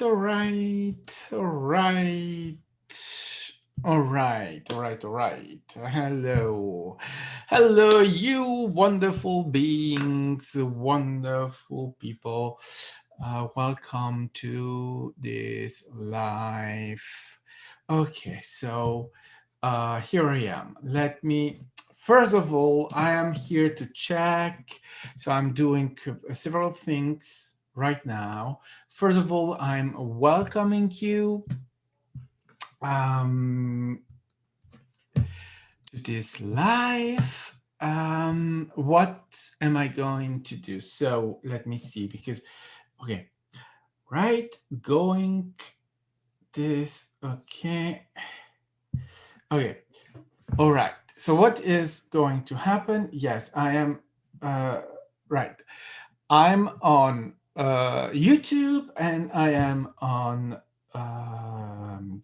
All right, all right, all right. Hello, hello, you wonderful beings, wonderful people. Welcome to this live. Okay, so here I am. First of all, I am here to check. So I'm doing several things right now. First of all, I'm welcoming you um, to this live. What am I going to do? So let me see, because, okay, right, going this, okay, okay, all right. So what is going to happen? Yes, I am, right. I'm on YouTube and I am on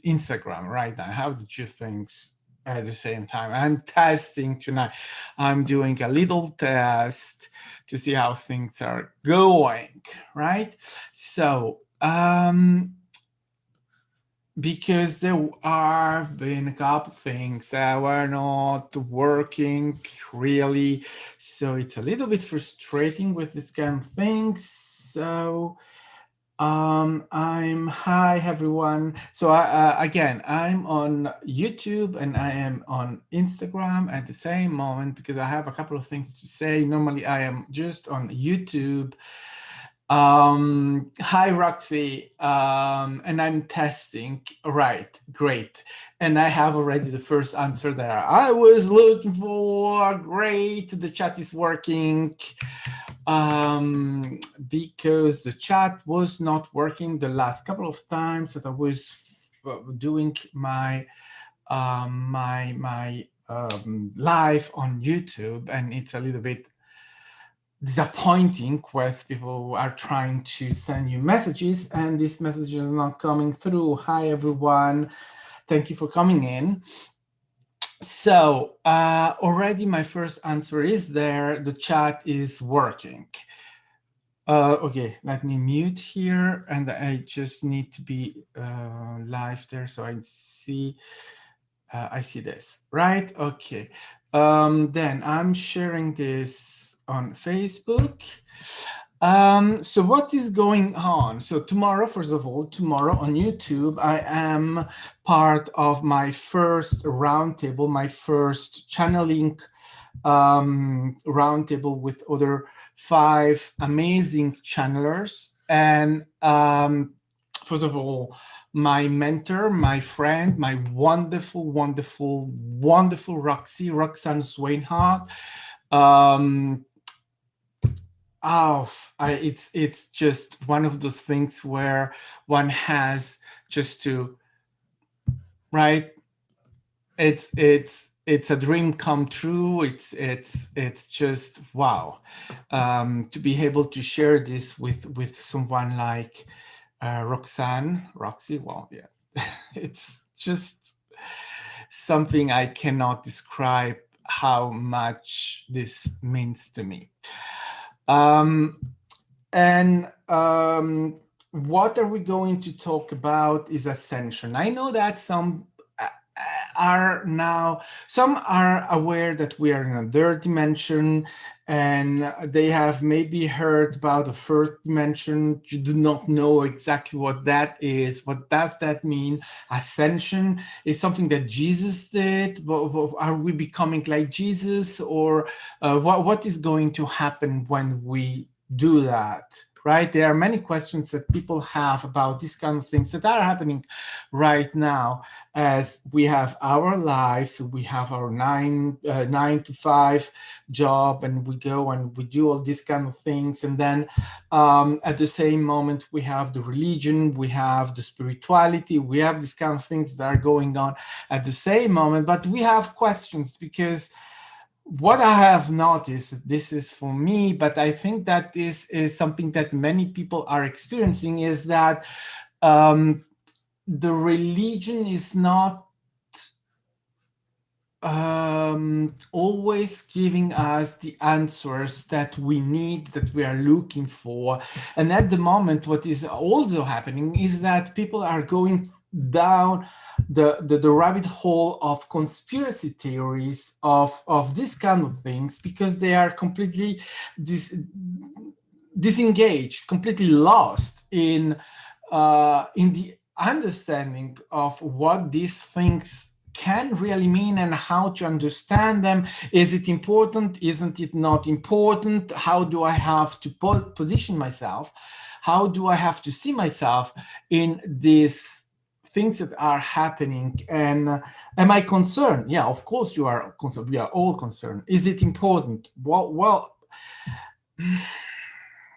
Instagram right now. I have the two things at the same time. I'm testing tonight. I'm doing a little test to see how things are going, right? So, because there have been a couple things that were not working really, so it's a little bit frustrating with this kind of things. So I'm hi everyone. So again, I'm on YouTube and I am on Instagram at the same moment because I have a couple of things to say. Normally I am just on YouTube. Hi Roxy. And I'm testing. Right, great. And I have already the first answer there. I was looking for great. The chat is working. Because the chat was not working the last couple of times that I was doing my live on YouTube, and it's a little bit disappointing with people who are trying to send you messages and these messages are not coming through. Hi everyone, thank you for coming in. So already my first answer is there. The chat is working. Okay, let me mute here, and I just need to be live there so I see this, right? Okay. Then I'm sharing this on Facebook. So what is going on? So tomorrow, first of all, tomorrow on YouTube, I am part of my first roundtable, my first channeling roundtable with other 5 amazing channelers. And first of all, my mentor, my friend, my wonderful, wonderful, wonderful Roxanne Swainhart. Um, it's just one of those things where one has just to, right, it's a dream come true. It's just wow, to be able to share this with someone like Roxy. Well, yeah, it's just something I cannot describe how much this means to me. Um, and what are we going to talk about is ascension. I know that are now some are aware that we are in a third dimension, and they have maybe heard about the first dimension. You do not know exactly what that is. What does that mean? Ascension is something that Jesus did. Are we becoming like Jesus, or what is going to happen when we do that? Right, there are many questions that people have about these kind of things that are happening right now, as we have our lives. We have our 9 to 5 job, and we go and we do all these kind of things, and then at the same moment we have the religion, we have the spirituality, we have these kind of things that are going on at the same moment. But we have questions, because what I have noticed, this is for me, but I think that this is something that many people are experiencing, is that the religion is not always giving us the answers that we need, that we are looking for. And at the moment, what is also happening is that people are going down the rabbit hole of conspiracy theories of this kind of things, because they are completely dis- disengaged, completely lost in the understanding of what these things can really mean and how to understand them. Is it important? Isn't it not important? How do I have to position myself? How do I have to see myself in these things that are happening? And am I concerned? Yeah, of course you are concerned. We are all concerned. Is it important? Well,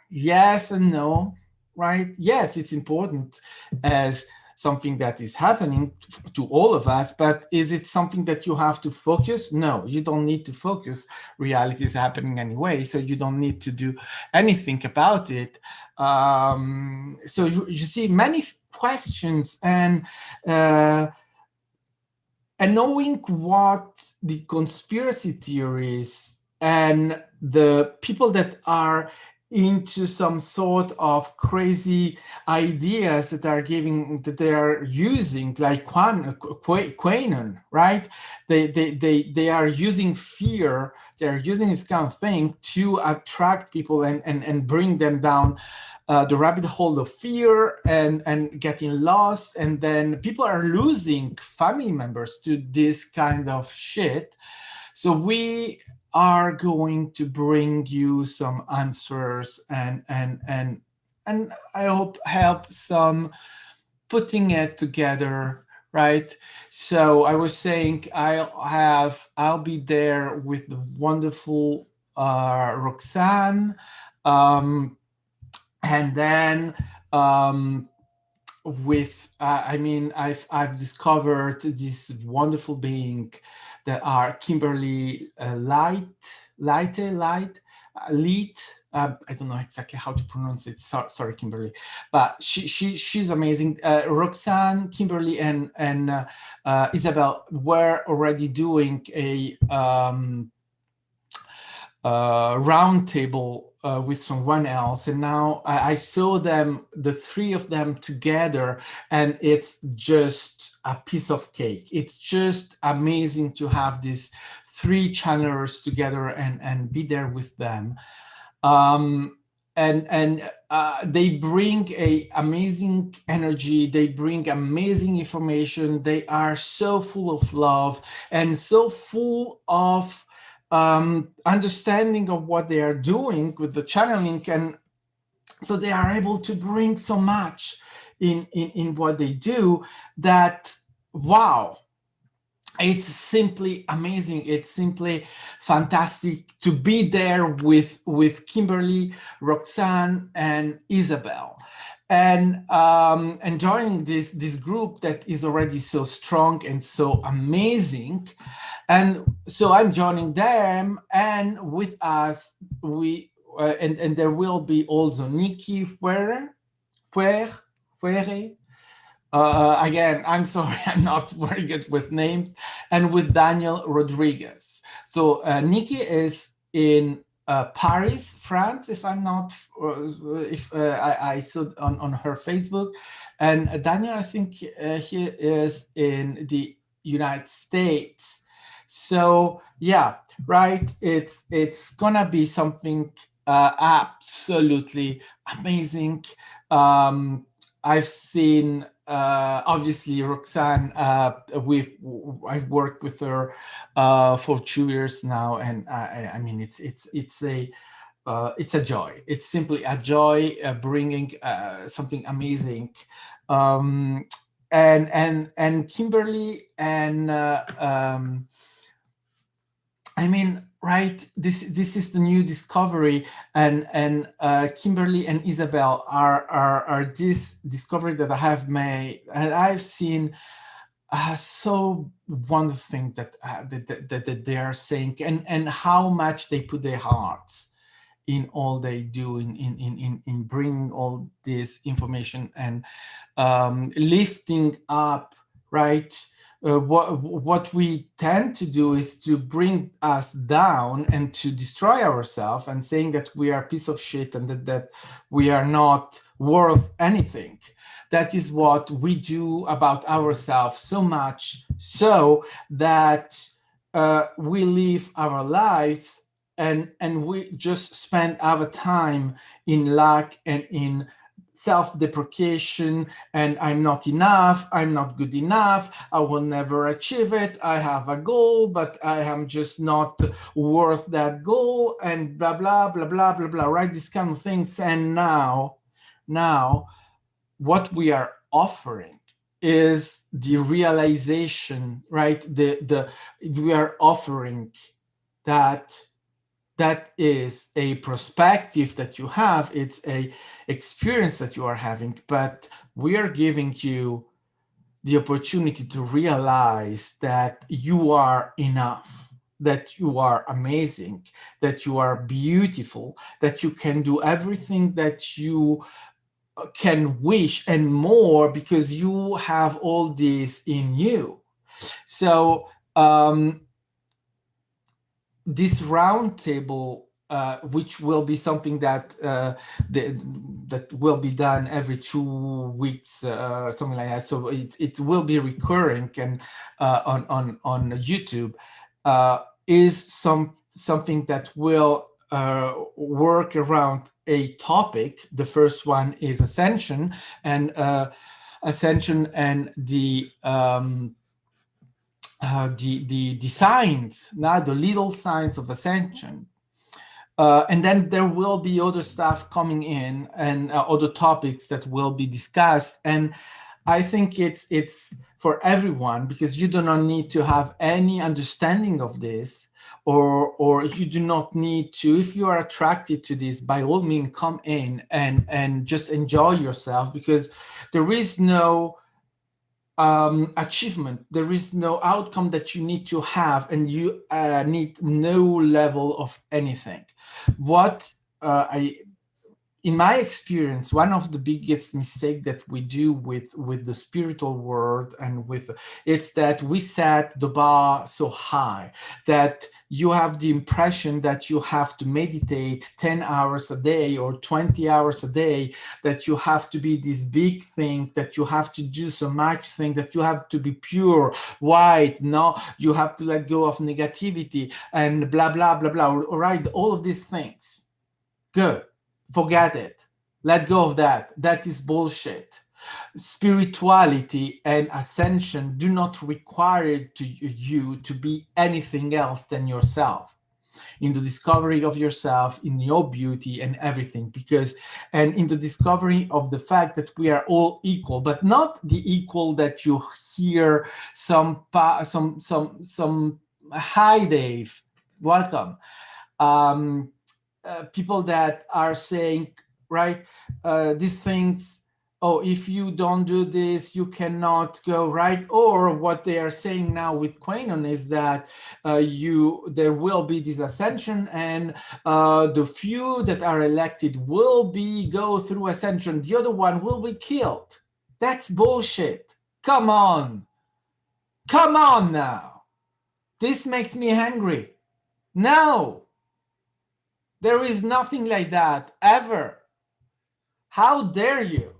yes and no, right? Yes, it's important as something that is happening to all of us, but is it something that you have to focus? No, you don't need to focus. Reality is happening anyway, so you don't need to do anything about it. So you see many questions, uh, and knowing what the conspiracy theories and the people that are into some sort of crazy ideas that they are using, like Quanon, right? They are using fear. They are using this kind of thing to attract people and bring them down the rabbit hole of fear and getting lost. And then people are losing family members to this kind of shit. So we are going to bring you some answers and I hope help some putting it together, right? So I was saying I'll be there with the wonderful Roxanne, um, and then um, with I mean I've discovered this wonderful being that are Kimberly Light. I don't know exactly how to pronounce it. Sorry, Kimberly, but she's amazing. Roxanne, Kimberly, and Isabel were already doing a round table with someone else, and now I saw them, the three of them together, and it's just a piece of cake. It's just amazing to have these three channelers together and be there with them. um, and they bring a amazing energy, they bring amazing information, they are so full of love and so full of understanding of what they are doing with the channeling, and so they are able to bring so much in what they do that, wow, it's simply amazing. It's simply fantastic to be there with Kimberly, Roxanne, and Isabel, and enjoying this group that is already so strong and so amazing. And so I'm joining them, and with us and there will be also Nikki Fuere, again, I'm sorry, I'm not very good with names, and with Daniel Rodriguez. So Nikki is in Paris, France, if I'm not, if I saw on her Facebook, and Daniel, I think he is in the United States. So yeah, right. It's gonna be something absolutely amazing. Um, I've seen obviously Roxanne. I've worked with her for 2 years now, and I mean it's a joy. It's simply a joy bringing something amazing. Um, and Kimberly and I mean, right? This is the new discovery, and Kimberly and Isabel are this discovery that I have made, and I've seen so wonderful thing that they are saying, and how much they put their hearts in all they do in bringing all this information and lifting up, right? what we tend to do is to bring us down and to destroy ourselves and saying that we are a piece of shit and that we are not worth anything. That is what we do about ourselves, so much so that we live our lives and we just spend our time in lack and in self-deprecation, and I'm not enough, I'm not good enough, I will never achieve it, I have a goal but I am just not worth that goal, and blah blah blah blah blah blah, right? These kind of things. And now what we are offering is the realization, right? The we are offering that is a perspective that you have, it's a experience that you are having, but we are giving you the opportunity to realize that you are enough, that you are amazing, that you are beautiful, that you can do everything that you can wish and more, because you have all this in you. So this roundtable, which will be something that that will be done every 2 weeks, something like that. So it will be recurring and on YouTube, is something that will work around a topic. The first one is ascension and the the signs, now the little signs of ascension. And then there will be other stuff coming in and other topics that will be discussed. And I think it's for everyone, because you do not need to have any understanding of this, or you do not need to. If you are attracted to this, by all means come in and just enjoy yourself, because there is no achievement, there is no outcome that you need to have, and you need no level of anything. What in my experience, one of the biggest mistake that we do with the spiritual world and with it's that we set the bar so high that you have the impression that you have to meditate 10 hours a day or 20 hours a day, that you have to be this big thing, that you have to do so much thing, that you have to be pure white, no, you have to let go of negativity and blah blah blah blah. All right, all of these things, good. Forget it. Let go of that. That is bullshit. Spirituality and ascension do not require you to be anything else than yourself, in the discovery of yourself, in your beauty and everything, because, and in the discovery of the fact that we are all equal, but not the equal that you hear some hi Dave, welcome. People that are saying, right, these things, oh, if you don't do this, you cannot go, right? Or what they are saying now with Quanon is that there will be this ascension, and the few that are elected will go through ascension. The other one will be killed. That's bullshit. Come on now. This makes me angry. No. There is nothing like that, ever. How dare you?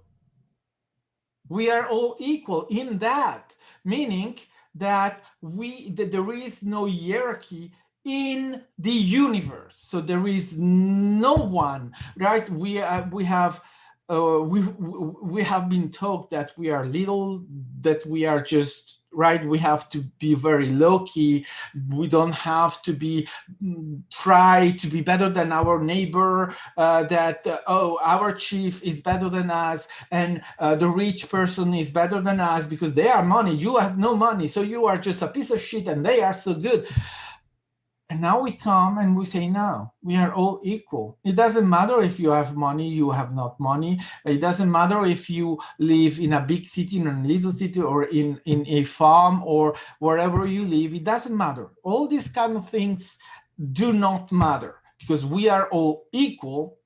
We are all equal in that, meaning that there is no hierarchy in the universe. So there is no one, right? We have been taught that we are little, that we are just, right, we have to be very low-key, we don't have to be try to be better than our neighbor, that oh, our chief is better than us, and the rich person is better than us because they are money, you have no money, so you are just a piece of shit and they are so good. And now we come and we say, no, we are all equal. It doesn't matter if you have money, you have not money. It doesn't matter if you live in a big city, in a little city, or in a farm, or wherever you live. It doesn't matter. All these kind of things do not matter, because we are all equal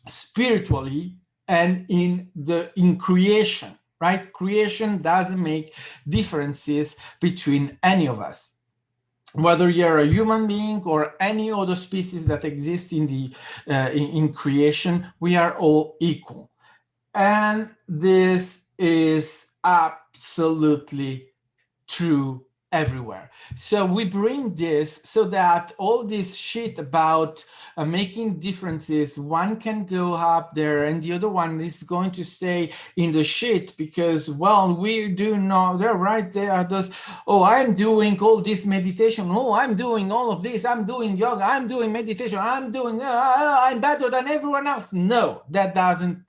spiritually and in creation. right? Creation doesn't make differences between any of us. Whether you're a human being or any other species that exists in the in creation, we are all equal. And this is absolutely true everywhere. So we bring this so that all this shit about making differences, one can go up there and the other one is going to stay in the shit because, well, we do know they're right there. Those, oh, I'm doing all this meditation. Oh, I'm doing all of this. I'm doing yoga. I'm doing meditation. I'm doing, I'm better than everyone else. No, that doesn't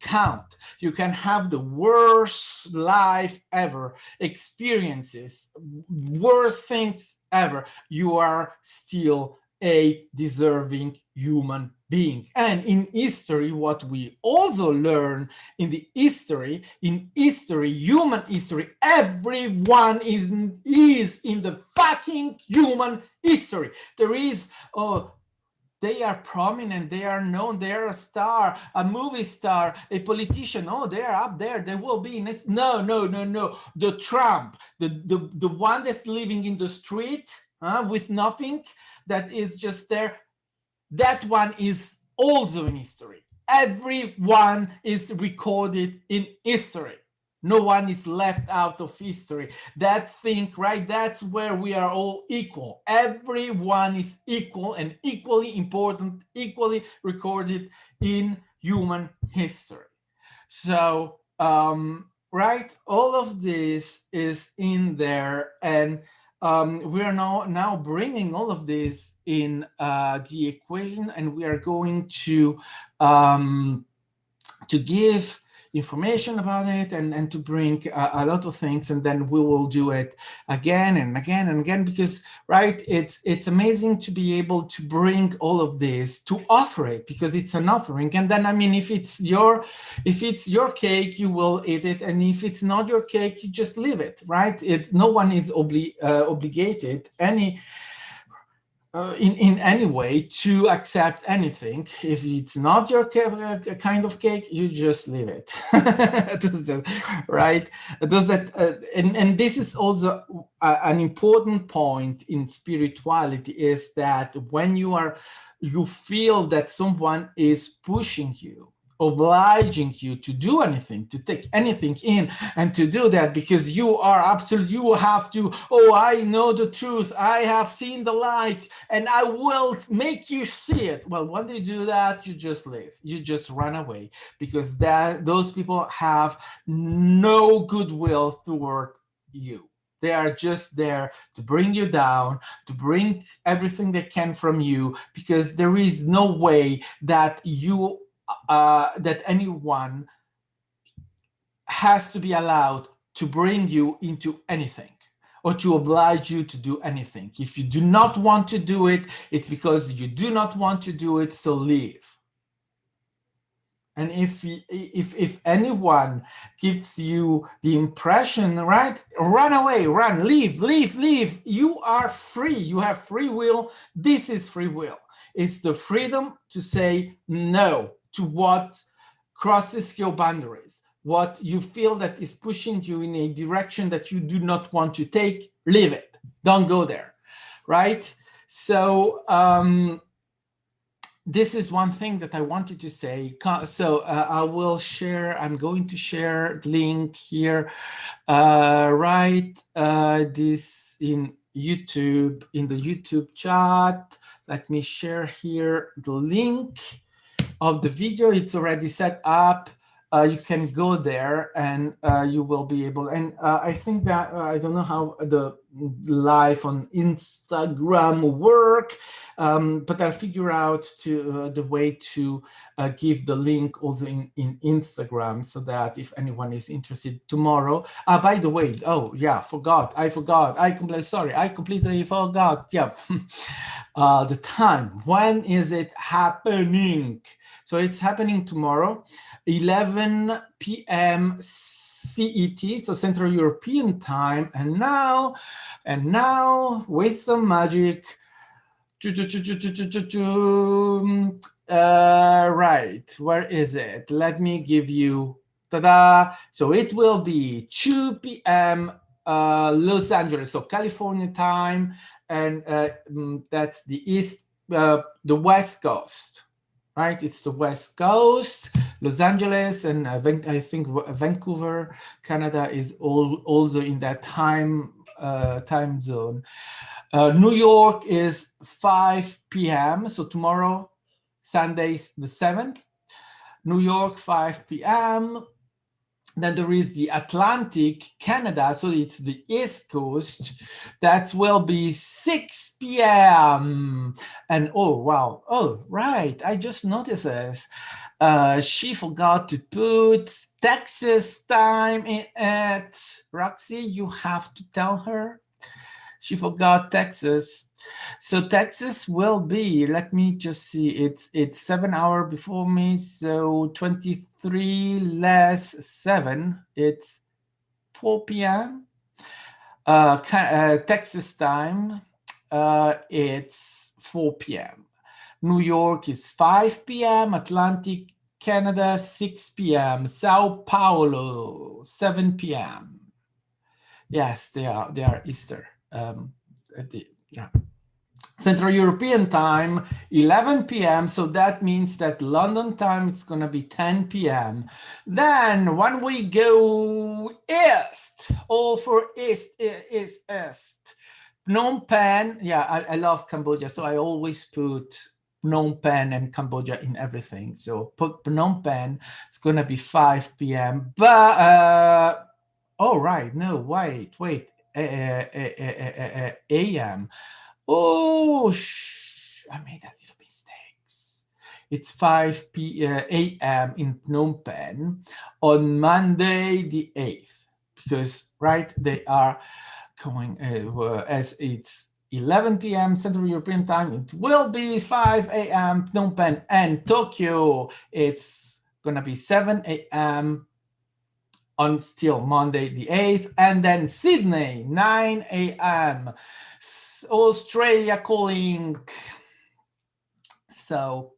count. You can have the worst life ever, experiences, worst things ever. You are still a deserving human being. And in history, what we also learn in history, human history, everyone is in the fucking human history. There is they are prominent, they are known, they are a star, a movie star, a politician. Oh, they are up there, they will be next. No. The Trump, the one that's living in the street with nothing, that is just there, that one is also in history. Everyone is recorded in history. No one is left out of history. That thing, right? That's where we are all equal. Everyone is equal and equally important, equally recorded in human history. So, right, all of this is in there, and we are now bringing all of this in the equation, and we are going to give information about it and to bring a lot of things, and then we will do it again and again and again, because right, it's amazing to be able to bring all of this, to offer it, because it's an offering. And then, I mean, if it's your cake, you will eat it, and if it's not your cake, you just leave it, right? No one is obligated in any way to accept anything. If it's not your kind of cake, you just leave it. Right? Does that? And this is also an important point in spirituality, is that when you feel that someone is pushing you, obliging you to do anything, to take anything in, and to do that because you have to, oh, I know the truth, I have seen the light, and I will make you see it. Well, when they do that, you just leave, you just run away, because those people have no goodwill toward you. They are just there to bring you down, to bring everything they can from you, because there is no way that that anyone has to be allowed to bring you into anything or to oblige you to do anything. If you do not want to do it, it's because you do not want to do it, so leave. And if anyone gives you the impression, right, run away, run, leave. You are free. You have free will. This is free will. It's the freedom to say no to what crosses your boundaries, what you feel that is pushing you in a direction that you do not want to take. Leave it. Don't go there, right? So this is one thing that I wanted to say. So I'm going to share the link here, this in YouTube, in the YouTube chat. Let me share here the link of the video. It's already set up. You can go there and you will be able, and I think that I don't know how the live on Instagram will work, but I'll figure out the way to give the link also in Instagram, so that if anyone is interested tomorrow. By the way, oh yeah, I completely forgot. Yeah. The time, when is it happening? So it's happening tomorrow, 11 p.m. CET, so Central European Time. And now, with some magic, right, where is it? Let me give you Ta-da! So it will be 2 p.m. Los Angeles, so California time, and that's the West Coast, right? It's the West Coast. Los Angeles and I think Vancouver, Canada is also in that time zone. New York is 5 p.m. So tomorrow, Sunday, the 7th. New York, 5 p.m. Then there is the Atlantic, Canada, so it's the East Coast. That will be 6 p.m. And oh, wow. Oh, right. I just noticed this. She forgot to put Texas time in it. Roxy, you have to tell her. She forgot Texas. So Texas will be, let me just see, it's 7 hours before me, so 23 less 7, it's 4 p.m. Texas time, it's 4 p.m. New York is 5 p.m. Atlantic Canada 6 p.m. Sao Paulo 7 p.m. Yes, they are Easter. Yeah. Central European time 11 p.m. So that means that London time is going to be 10 p.m. Then when we go east, all for east. Phnom Penh. Yeah, I love Cambodia, so I always put Phnom Penh and Cambodia in everything. So put Phnom Penh. It's going to be 5 p.m. But oh right, no, wait. A.m. Oh, I made a little mistakes. It's 5 a.m. in Phnom Penh on Monday the 8th, because, right, they are going, as it's 11 p.m. Central European time, it will be 5 a.m. Phnom Penh, and Tokyo, it's going to be 7 a.m. on still Monday the 8th, and then Sydney, 9 a.m. Australia calling. So,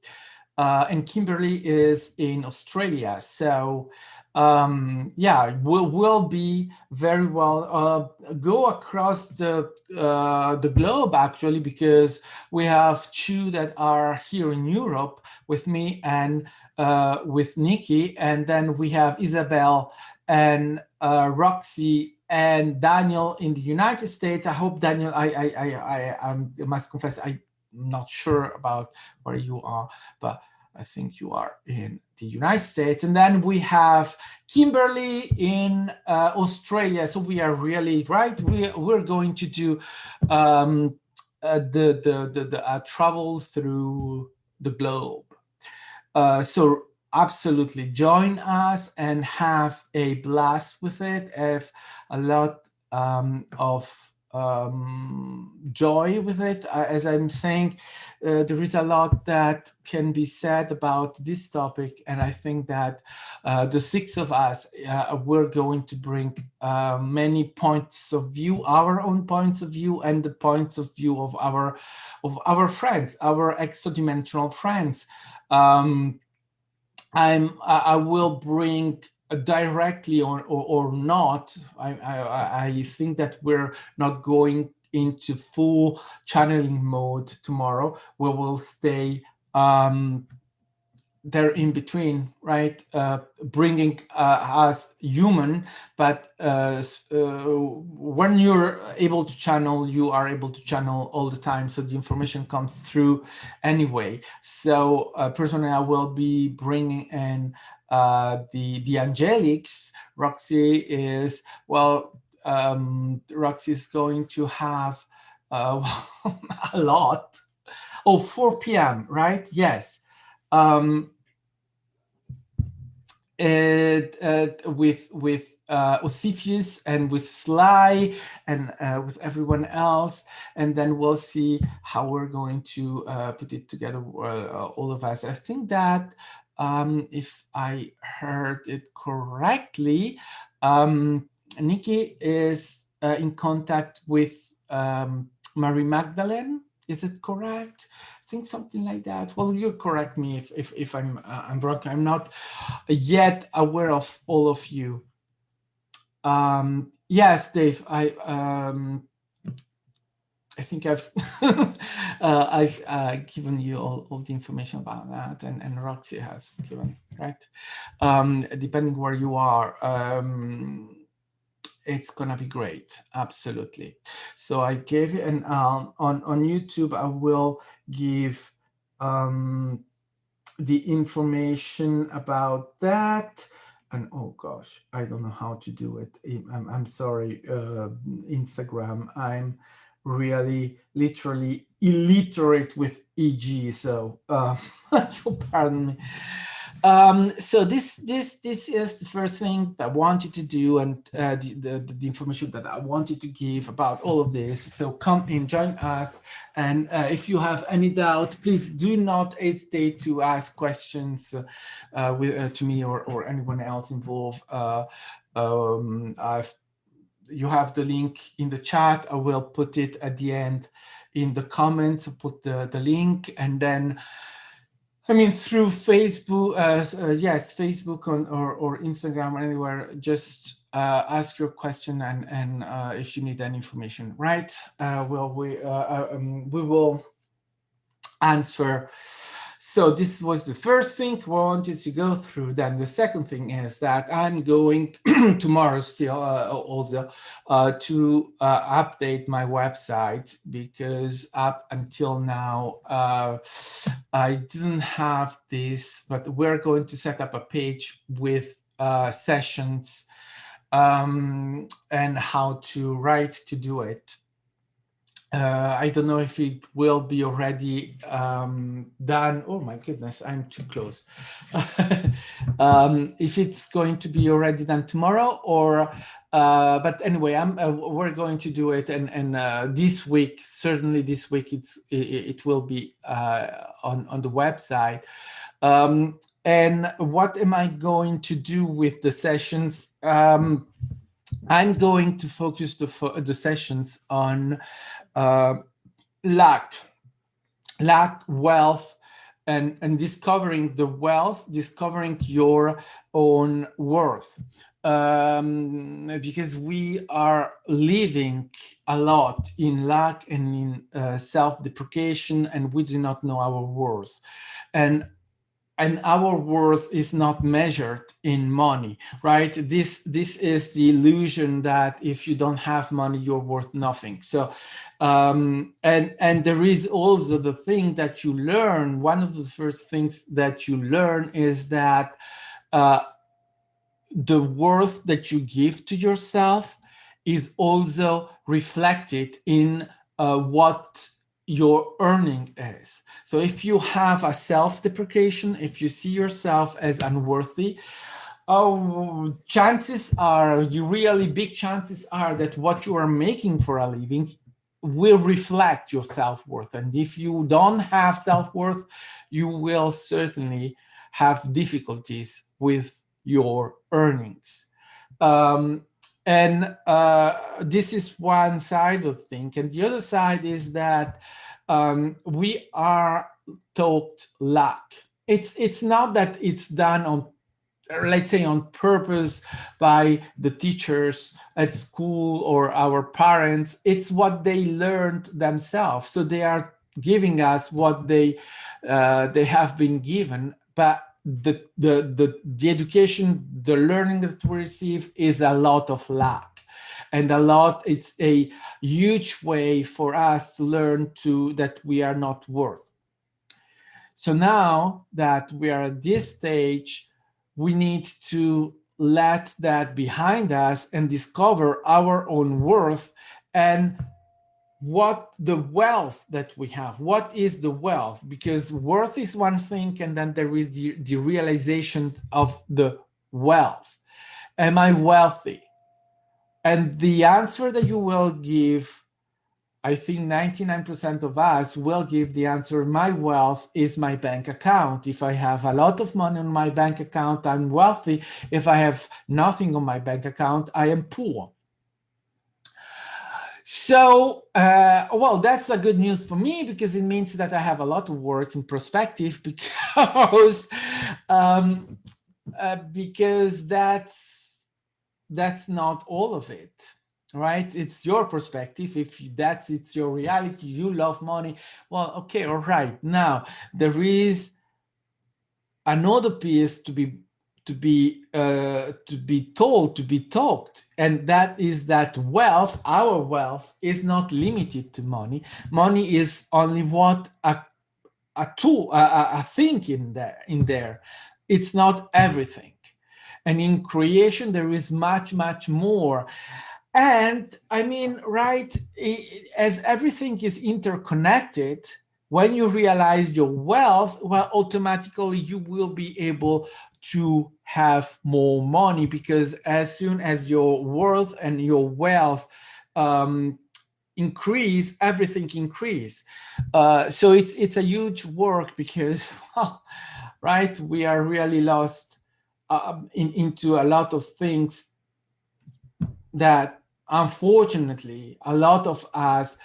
and Kimberly is in Australia. So, yeah, will be very well go across the globe, actually, because we have two that are here in Europe with me and with Nikki, and then we have Isabel and Roxy and Daniel in the United States. I hope Daniel, I must confess, I'm not sure about where you are, but I think you are in the United States. And then we have Kimberly in Australia. So we are really, right, we're going to do the travel through the globe. So absolutely join us and have a blast with it. Have a lot of joy with it. As I'm saying, there is a lot that can be said about this topic, and I think that the six of us, we're going to bring many points of view, our own points of view, and the points of view of our friends, our extra-dimensional friends. I will bring directly or not. I think that we're not going into full channeling mode tomorrow. We will stay there in between, right? Bringing us human, but when you're able to channel, you are able to channel all the time, so the information comes through anyway. So personally, I will be bringing in the angelics. Roxy is, well, Roxy is going to have a lot. Oh, 4 p.m., right? Yes. With Osifius and with Sly and with everyone else, and then we'll see how we're going to put it together, all of us. I think that if I heard it correctly, Nikki is in contact with Mary Magdalene. Is it correct? think something like that. Well, you correct me if I'm wrong. I'm not yet aware of all of you. Yes, Dave, I think I've given you all the information about that, and Roxy has given, right? Depending where you are, it's gonna be great, absolutely. So I gave you, and on YouTube I will give the information about that. And oh gosh, I don't know how to do it. I'm sorry, Instagram. I'm really literally illiterate with EG, so you'll pardon me. So this is the first thing that I wanted to do, and the information that I wanted to give about all of this. So come and join us, and if you have any doubt, please do not hesitate to ask questions to me or anyone else involved. You have the link in the chat. I will put it at the end in the comments. I'll put the link, and then I mean, through Facebook, yes, Facebook or Instagram or anywhere, just ask your question, and if you need any information, right? We will answer. So this was the first thing we wanted to go through. Then the second thing is that I'm going tomorrow still also to update my website, because up until now I didn't have this, but we're going to set up a page with sessions and how to write to do it. I don't know if it will be already done. Oh my goodness, I'm too close. If it's going to be already done tomorrow, or but anyway, we're going to do it, and this week, certainly this week, it will be on the website. And what am I going to do with the sessions? I'm going to focus the sessions on lack, wealth, and discovering the wealth, discovering your own worth. Because we are living a lot in lack and in self-deprecation, and we do not know our worth. And our worth is not measured in money, right? This is the illusion that if you don't have money, you're worth nothing. So, and there is also the thing that you learn. One of the first things that you learn is that the worth that you give to yourself is also reflected in what your earning is. So if you have a self-deprecation, if you see yourself as unworthy, chances are, really big chances are, that what you are making for a living will reflect your self-worth. And if you don't have self-worth, you will certainly have difficulties with your earnings. And this is one side of things. And the other side is that we are taught lack. It's not that it's done on, let's say, on purpose by the teachers at school or our parents. It's what they learned themselves. So they are giving us what they have been given, but the education, the learning that we receive is a lot of lack, and it's a huge way for us to learn that we are not worth. So now that we are at this stage, we need to let that behind us and discover our own worth and what the wealth that we have. What is the wealth? Because worth is one thing, and then there is the realization of the wealth. Am I wealthy? And the answer that you will give, I think 99% of us will give the answer, my wealth is my bank account. If I have a lot of money on my bank account, I'm wealthy. If I have nothing on my bank account, I am poor. So, well, that's a good news for me because it means that I have a lot of work in perspective because um, because that's not all of it, right? It's your perspective. If that's it's your reality, you love money. Well, okay, all right. Now there is another piece to be told, to be talked, and that is that wealth, our wealth, is not limited to money. Money is only what a tool, a thing in there. It's not everything. And in creation there is much, much more. And I mean, right, as everything is interconnected, when you realize your wealth, well, automatically you will be able to have more money, because as soon as your worth and your wealth um, increase, everything increase. So it's a huge work because, well, right, we are really lost into a lot of things that unfortunately a lot of us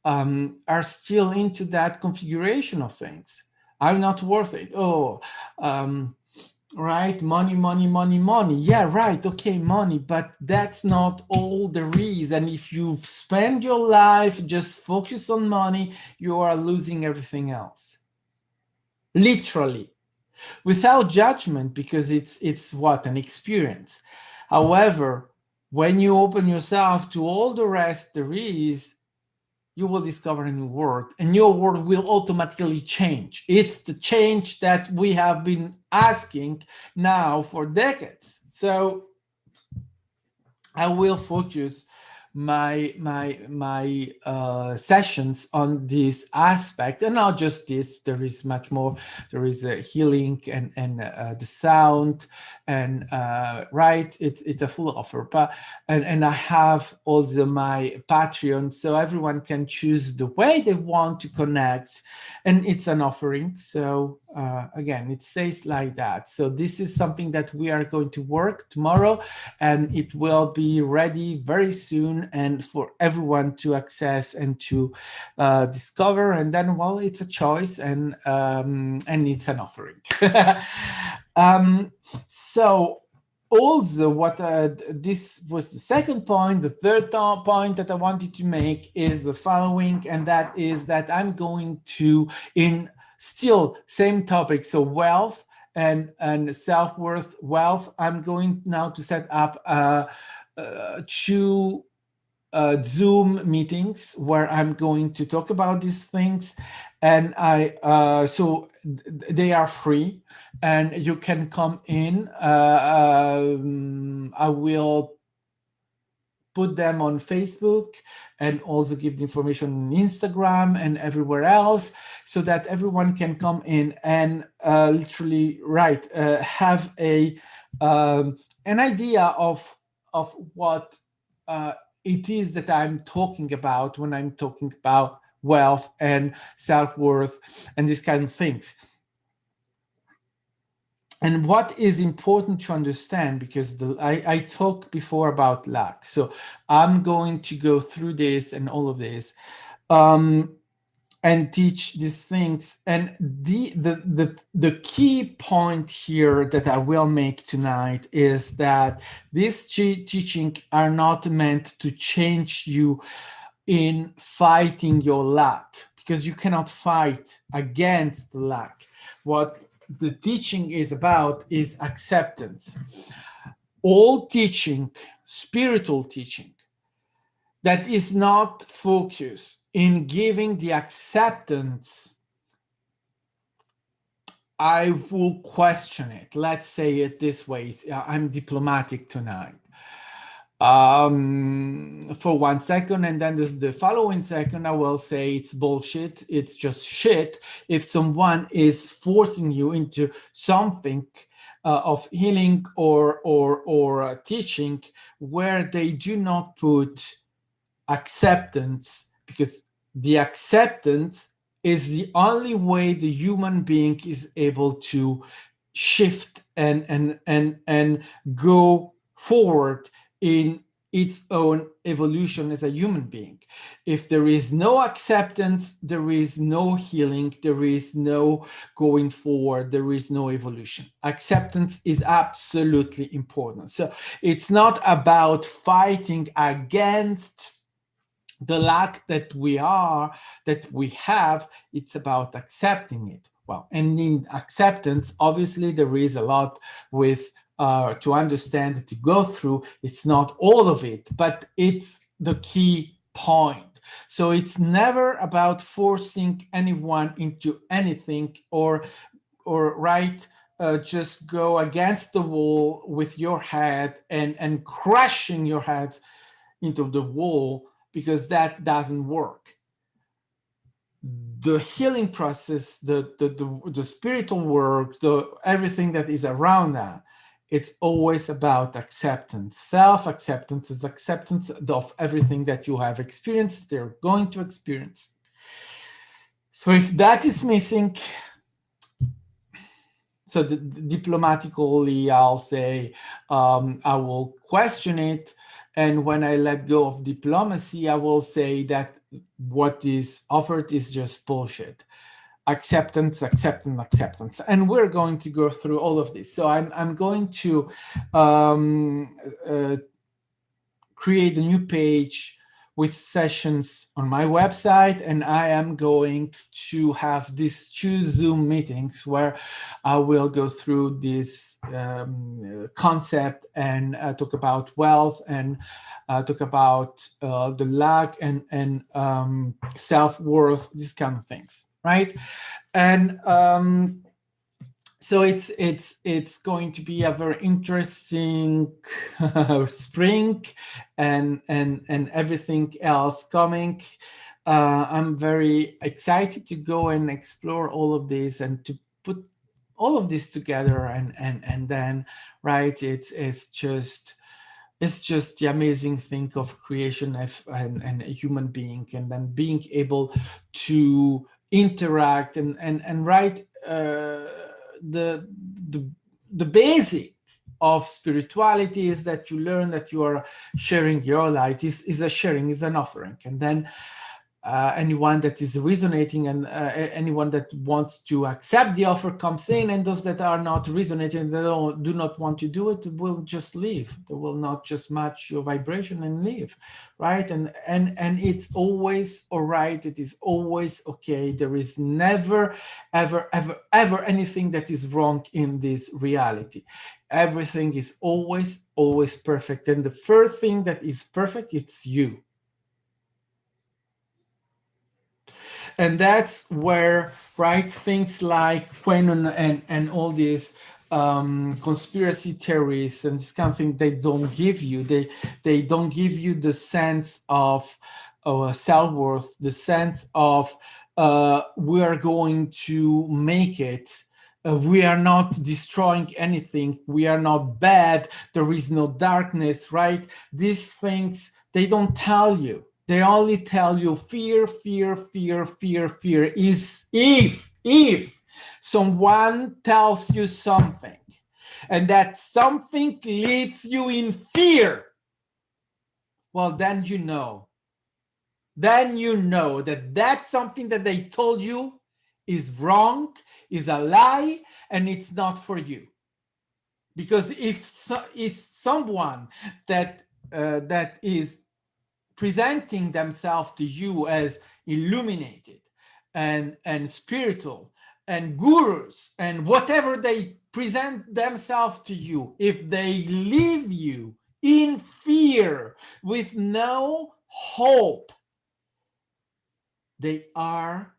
are still into that configuration of things. I'm not worth it. Oh, um, right, money, money, money, money. Yeah, right, okay, money, but that's not all there is. And if you spend your life just focus on money, you are losing everything else, literally, without judgment, because it's what, an experience. However, when you open yourself to all the rest there is, you will discover a new world, and your world will automatically change. It's the change that we have been asking now for decades. So I will focus my sessions on this aspect, and not just this. There is much more. There is a healing and the sound, and right. It's a full offer, but and I have also my Patreon, so everyone can choose the way they want to connect, and it's an offering. So again, it says like that. So this is something that we are going to work tomorrow, and it will be ready very soon, and for everyone to access and to discover. And then, well, it's a choice, and it's an offering. um, so also, what this was the second point. The third point that I wanted to make is the following, and that is that I'm going to, in still same topic, so wealth and self-worth, wealth, I'm going now to set up two Zoom meetings where I'm going to talk about these things, and they are free, and you can come in. I will put them on Facebook, and also give the information on Instagram and everywhere else, so that everyone can come in and literally have an idea of what it is that I'm talking about when I'm talking about wealth and self-worth and these kind of things. And what is important to understand, because I talked before about luck, so I'm going to go through this and all of this, and teach these things. And the key point here that I will make tonight is that these teaching are not meant to change you in fighting your luck, because you cannot fight against the luck. What the teaching is about is acceptance. All teaching, spiritual teaching, that is not focused in giving the acceptance, I will question it. Let's say it this way. I'm diplomatic tonight. For 1 second, and then the following second I will say it's bullshit, it's just shit, if someone is forcing you into something of healing or teaching where they do not put acceptance, because the acceptance is the only way the human being is able to shift and go forward in its own evolution as a human being. If there is no acceptance, there is no healing, there is no going forward, there is no evolution. Acceptance is absolutely important. So it's not about fighting against the lack that we have, it's about accepting it. Well, and in acceptance, obviously, there is a lot with to understand, to go through. It's not all of it, but it's the key point. So it's never about forcing anyone into anything, or right, just go against the wall with your head and crushing your head into the wall, because that doesn't work. The healing process, the spiritual work, the everything that is around that, it's always about acceptance. Self-acceptance is acceptance of everything that you have experienced, they're going to experience. So if that is missing, so diplomatically, I'll say, I will question it. And when I let go of diplomacy, I will say that what is offered is just bullshit. Acceptance, acceptance, acceptance. And we're going to go through all of this. So I'm going to create a new page with sessions on my website, and I am going to have these 2 Zoom meetings where I will go through this concept and talk about wealth, and talk about the lack and self-worth, these kind of things, right? And so it's going to be a very interesting spring, and everything else coming. I'm very excited to go and explore all of this and to put all of this together, and then, right, it's just the amazing thing of creation and a human being, and then being able to interact and write the basic of spirituality is that you learn that you are sharing your light, is a sharing, is an offering. And then anyone that is resonating, and anyone that wants to accept the offer comes in, and those that are not resonating, they do not want to do it, will just leave. They will not just match your vibration and leave, right? And it's always all right. It is always okay. There is never, ever anything that is wrong in this reality. Everything is always perfect. And the first thing that is perfect, it's you. And that's where, right, things like QAnon and all these conspiracy theories and this kind of thing, they don't give you. They don't give you the sense of self-worth, the sense of we are going to make it. We are not destroying anything. We are not bad. There is no darkness, right? These things, they don't tell you. They only tell you fear, fear, fear, fear, fear. Is if someone tells you something and that something leaves you in fear, well, then you know. Then you know that that's something that they told you is wrong, is a lie, and it's not for you. Because if someone that is presenting themselves to you as illuminated and spiritual and gurus and whatever they present themselves to you, if they leave you in fear with no hope, they are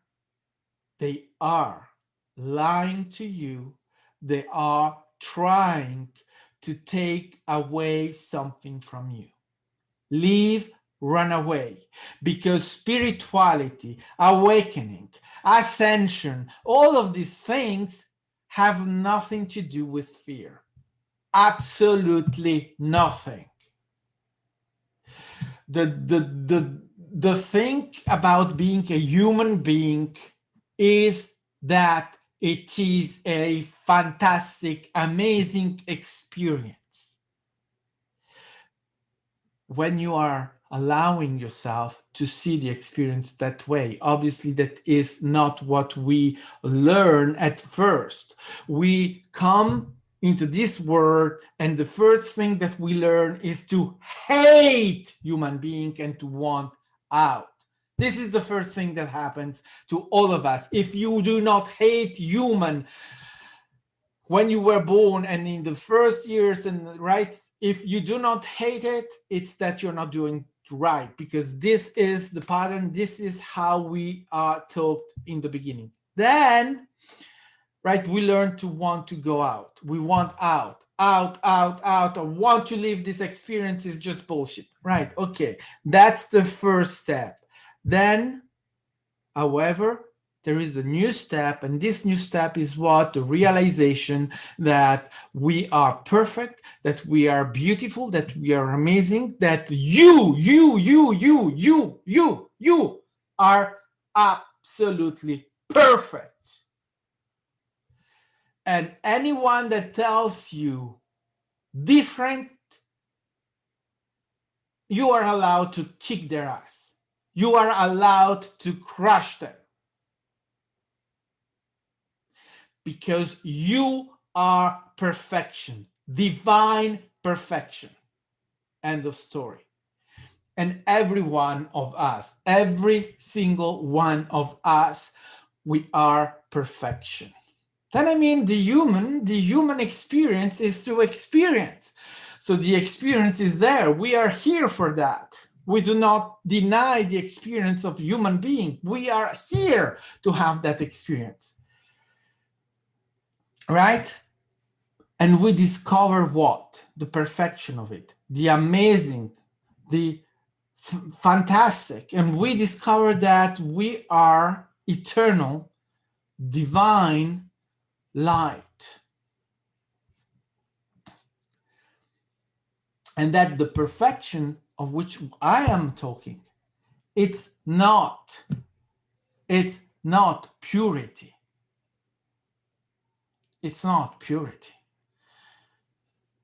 lying to you. They are trying to take away something from you. Leave, run away, because spirituality, awakening, ascension, all of these things have nothing to do with fear. Absolutely nothing. The thing about being a human being is that it is a fantastic, amazing experience. when you are allowing yourself to see the experience that way. Obviously, that is not what we learn at first. We come into this world, and the first thing that we learn is to hate human being and to want out. This is the first thing that happens to all of us. If you do not hate human when you were born and in the first years, and right, if you do not hate it, it's that you're not doing right, because this is the pattern. This is how we are taught in the beginning. Then, right, we learn to want to go out. We want out. I want to live this experience is just bullshit. Right. Okay. That's the first step. Then, however, there is a new step, and this new step is what? The realization that we are perfect, that we are beautiful, that we are amazing, that you are absolutely perfect. And anyone that tells you different, you are allowed to kick their ass. You are allowed to crush them. Because you are perfection, divine perfection. End of story. And every one of us, every single one of us, we are perfection. Then I mean, the human experience is to experience. So the experience is there. We are here for that. We do not deny the experience of human being. We are here to have that experience. Right? And we discover what? The perfection of it, the amazing, the fantastic. And we discover that we are eternal, divine light. And that the perfection of which I am talking, it's not purity. It's not purity.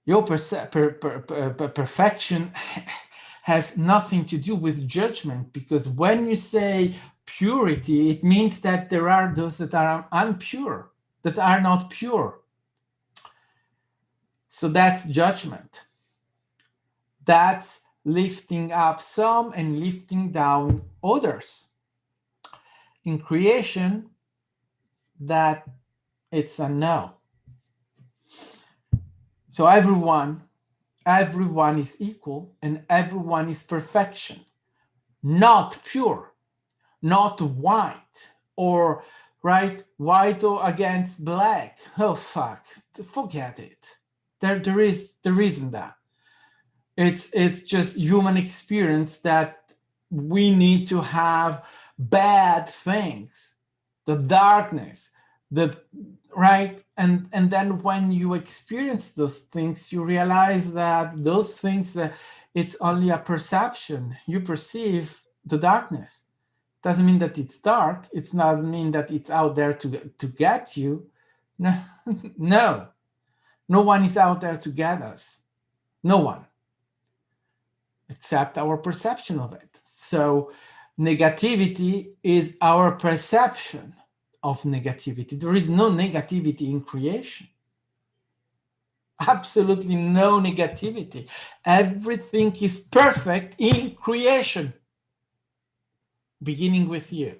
Your perfection has nothing to do with judgment, because when you say purity, it means that there are those that are impure, that are not pure. So that's judgment. That's lifting up some and lifting down others. In creation, that it's a no. So everyone is equal, and everyone is perfection, not pure, not white, or right, white or against black. Oh fuck, forget it. There isn't that. It's just human experience that we need to have bad things, the darkness, the right, and then when you experience those things, you realize that those things, it's only a perception. You perceive the darkness. Doesn't mean that it's dark. It doesn't mean that it's out there to get you. No, no one is out there to get us. No one, except our perception of it. So negativity is our perception of negativity. There is no negativity in creation. Absolutely no negativity. Everything is perfect in creation, beginning with you.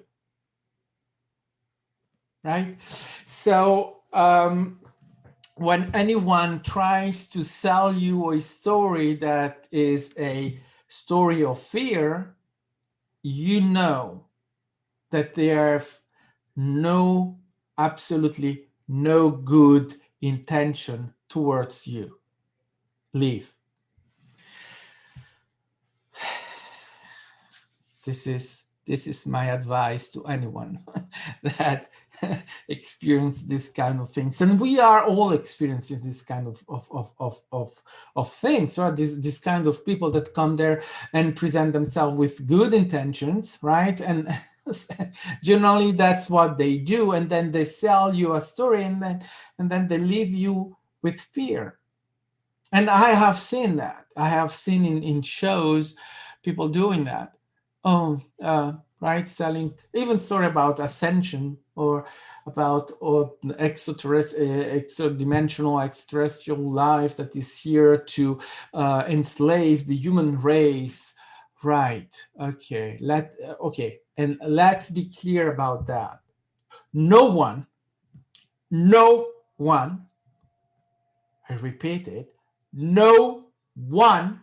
Right? So when anyone tries to sell you a story that is a story of fear, you know that they have absolutely no good intention towards you. Leave. This is my advice to anyone that experience this kind of things, and we are all experiencing this kind of things, right? This kind of people that come there and present themselves with good intentions, right? And generally that's what they do, and then they sell you a story, and then they leave you with fear. And I have seen that. I have seen in shows people doing that. Oh, right, selling even story about ascension or about or extra-dimensional extraterrestrial life that is here to enslave the human race. Right. Okay. Okay. And let's be clear about that. No one, no one, I repeat it, no one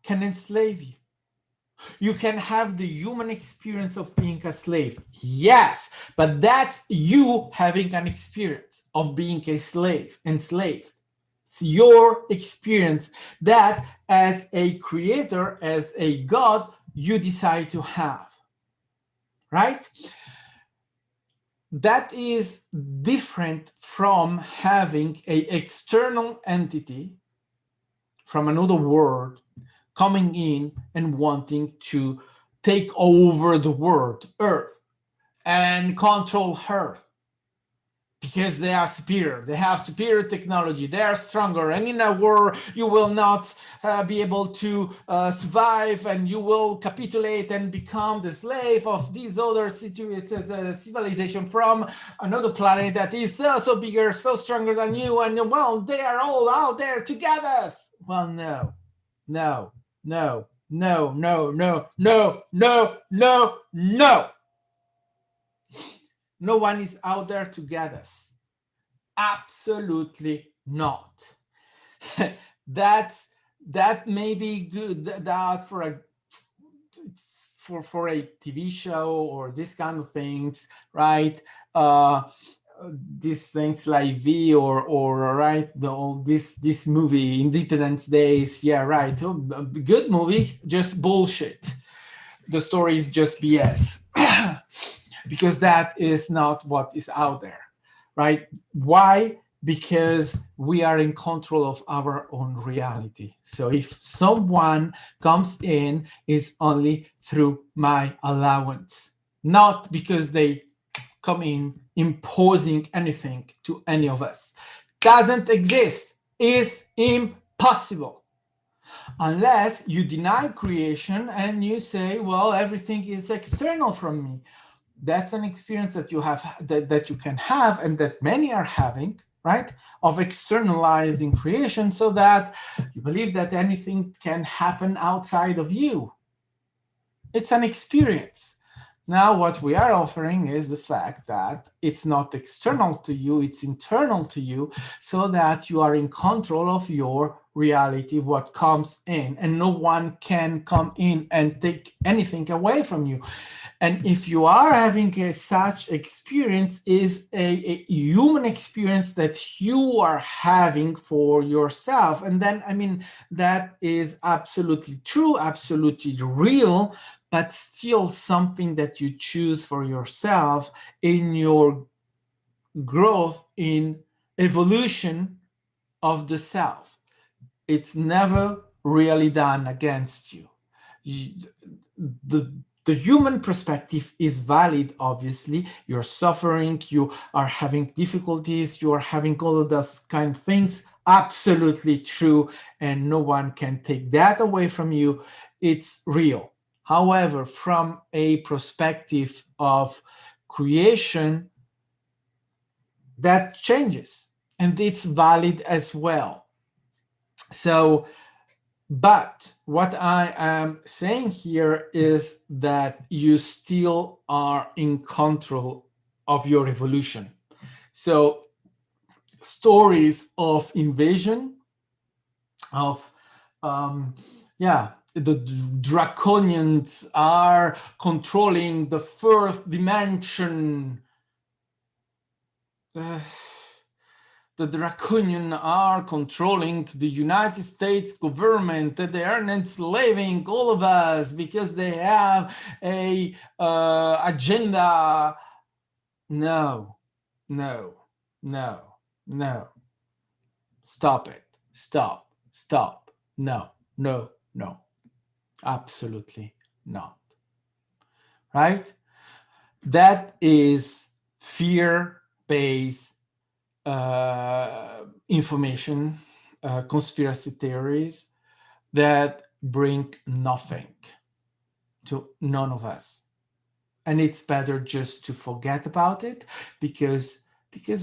can enslave you. You can have the human experience of being a slave. Yes, but that's you having an experience of being a slave, enslaved. It's your experience that as a creator, as a God, you decide to have, right? That is different from having a external entity from another world coming in and wanting to take over the world, Earth, and control Earth because they are superior. They have superior technology. They are stronger. And in a war, you will not be able to survive, and you will capitulate and become the slave of this other civilization from another planet that is so bigger, so stronger than you. And well, they are all out there together. Well, no, no, no, no, no, no, no, no, no, no. No one is out there to get us. Absolutely not. that's that may be good. That's for a TV show or this kind of things, right? Uh, these things like V or right this movie Independence Days, yeah, right. Oh, good movie, just bullshit. The story is just BS. Because that is not what is out there, right? Why? Because we are in control of our own reality. So if someone comes in, it's only through my allowance, not because they come in imposing anything to any of us. Doesn't exist. Is impossible unless you deny creation and you say, well, everything is external from me. That's an experience that you have, that you can have, and that many are having, right, of externalizing creation, so that you believe that anything can happen outside of you. It's an experience. Now what we are offering is the fact that it's not external to you, it's internal to you, so that you are in control of your reality, what comes in, and no one can come in and take anything away from you. And if you are having such experience, is a human experience that you are having for yourself. And then, I mean, that is absolutely true, absolutely real, but still something that you choose for yourself in your growth, in evolution of the self. It's never really done against you. The the human perspective is valid. Obviously, you're suffering, you are having difficulties, you are having all of those kind of things. Absolutely true, and no one can take that away from you. It's real. However, from a perspective of creation, that changes, and it's valid as well. So but what I am saying here is that you still are in control of your evolution. So stories of invasion, of yeah, the draconians are controlling the fourth dimension. Uh, the Draconian are controlling the United States government, that they are enslaving all of us because they have a agenda. No, no, no, no. Stop it. Stop. Stop. No, no, no. Absolutely not. Right? That is fear-based information, conspiracy theories that bring nothing to none of us, and it's better just to forget about it, because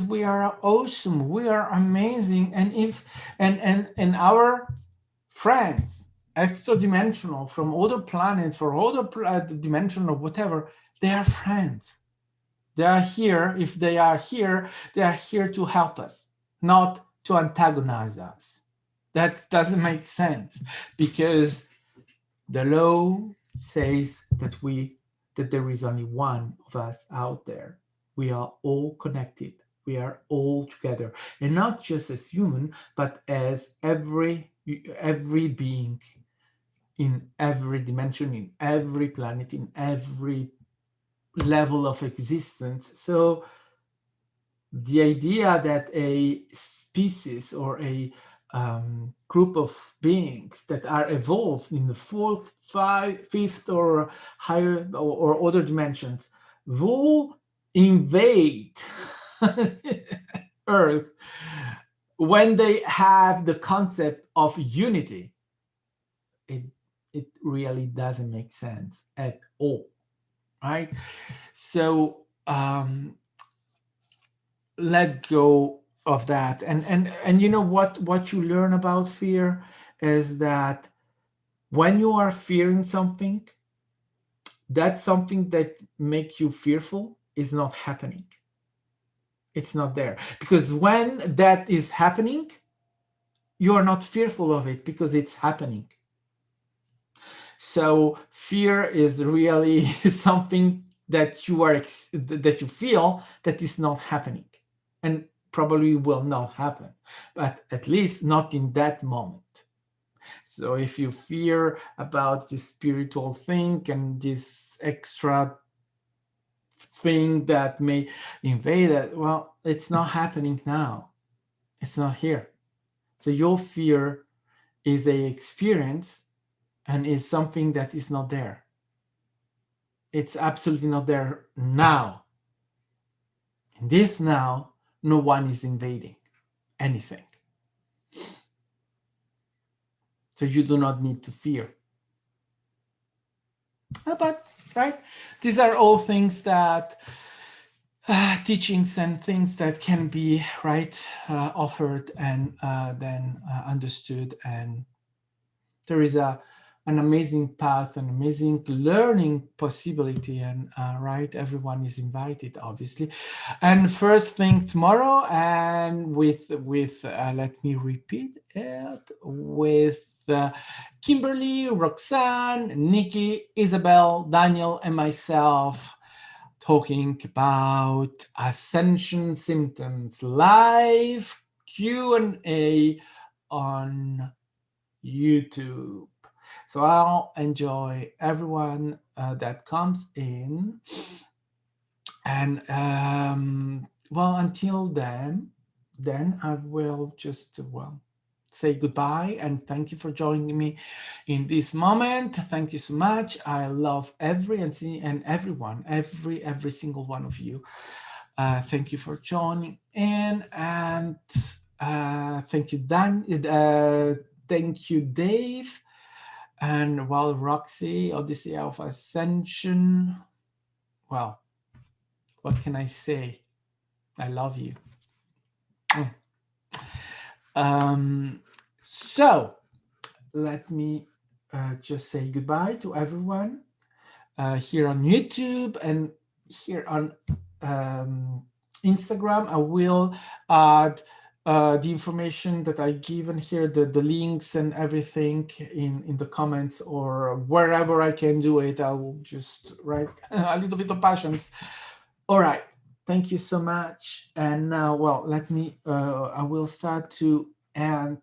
we are awesome, we are amazing, and if and our friends, extra dimensional, from other planets, for other dimensional, whatever, they are friends. They are here. If they are here, they are here to help us, not to antagonize us. That doesn't make sense, because the law says that there is only one of us out there. We are all connected. We are all together, and not just as human, but as every being in every dimension, in every planet, in every level of existence. So the idea that a species or a group of beings that are evolved in the fourth, fifth, or higher or other dimensions will invade Earth when they have the concept of unity, it really doesn't make sense at all, right? So let go of that, and you know what you learn about fear is that when you are fearing something, that something that make you fearful is not happening. It's not there, because when that is happening, you are not fearful of it because it's happening. So fear is really something that that you feel that is not happening, and probably will not happen, but at least not in that moment. So if you fear about this spiritual thing and this extra thing that may invade it, well, it's not happening now. It's not here. So your fear is a experience and is something that is not there. It's absolutely not there now. In this now, no one is invading anything. So you do not need to fear. But, right, these are all things that teachings and things that can be, right, offered and then understood. And there is an amazing path, an amazing learning possibility, and right, everyone is invited, obviously. And first thing tomorrow, and with let me repeat it, with Kimberly, Roxanne, Nikki, Isabel, Daniel, and myself, talking about ascension symptoms, live Q&A on YouTube. So I'll enjoy everyone that comes in. And well, until then I will just, say goodbye and thank you for joining me in this moment. Thank you so much. I love everyone, every single one of you. Thank you for joining in, and thank you, Dan. Thank you, Dave. And while Roxy, Odyssey of Ascension, well, what can I say? I love you. So let me just say goodbye to everyone here on YouTube and here on Instagram. I will add the information that I given here, the links and everything in the comments or wherever I can do it. I will just write a little bit of passions. All right. Thank you so much. And now, well, let me, I will start to end